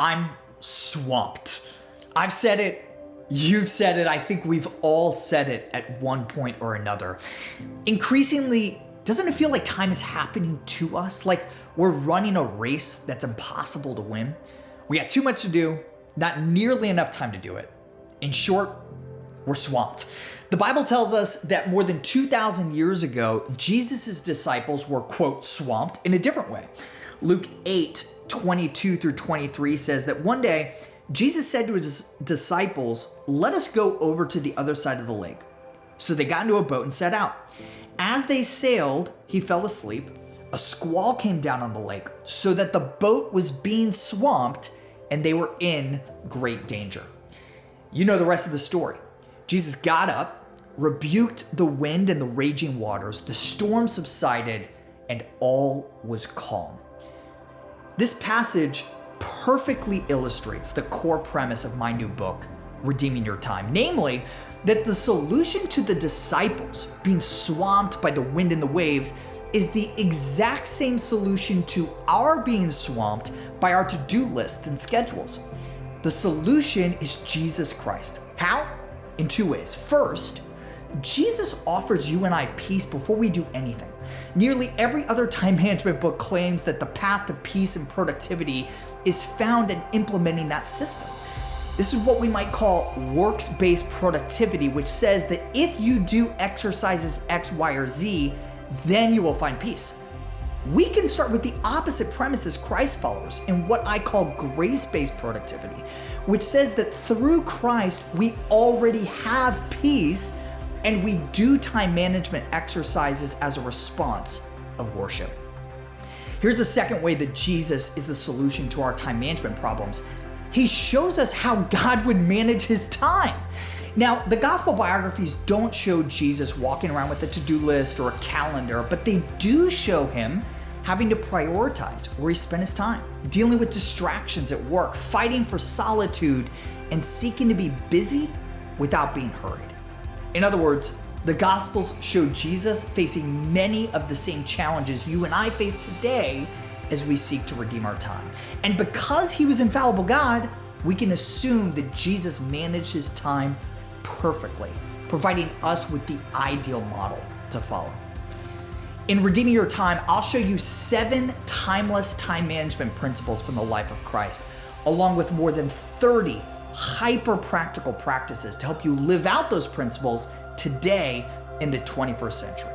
I'm swamped. I've said it, you've said it, I think we've all said it at one point or another. Increasingly, doesn't it feel like time is happening to us? Like we're running a race that's impossible to win? We got too much to do, not nearly enough time to do it. In short, we're swamped. The Bible tells us that more than 2,000 years ago, Jesus' disciples were, quote, swamped in a different way. Luke 8:22 through 23 says that one day, Jesus said to his disciples, "Let us go over to the other side of the lake." So they got into a boat and set out. As they sailed, he fell asleep. A squall came down on the lake so that the boat was being swamped and they were in great danger. You know the rest of the story. Jesus got up, rebuked the wind and the raging waters. The storm subsided and all was calm. This passage perfectly illustrates the core premise of my new book, Redeeming Your Time. Namely, that the solution to the disciples being swamped by the wind and the waves is the exact same solution to our being swamped by our to-do lists and schedules. The solution is Jesus Christ. How? In two ways. First, Jesus offers you and I peace before we do anything. Nearly every other time management book claims that the path to peace and productivity is found in implementing that system. This is what we might call works-based productivity, which says that if you do exercises X, Y, or Z, then you will find peace. We can start with the opposite premise as Christ followers in what I call grace-based productivity, which says that through Christ, we already have peace and we do time management exercises as a response of worship. Here's the second way that Jesus is the solution to our time management problems. He shows us how God would manage his time. Now, the gospel biographies don't show Jesus walking around with a to-do list or a calendar, but they do show him having to prioritize where he spent his time, dealing with distractions at work, fighting for solitude, and seeking to be busy without being hurried. In other words, the Gospels show Jesus facing many of the same challenges you and I face today as we seek to redeem our time. And because he was infallible God, we can assume that Jesus managed his time perfectly, providing us with the ideal model to follow. In Redeeming Your Time, I'll show you 7 timeless time management principles from the life of Christ, along with more than 30 hyper-practical practices to help you live out those principles today in the 21st century.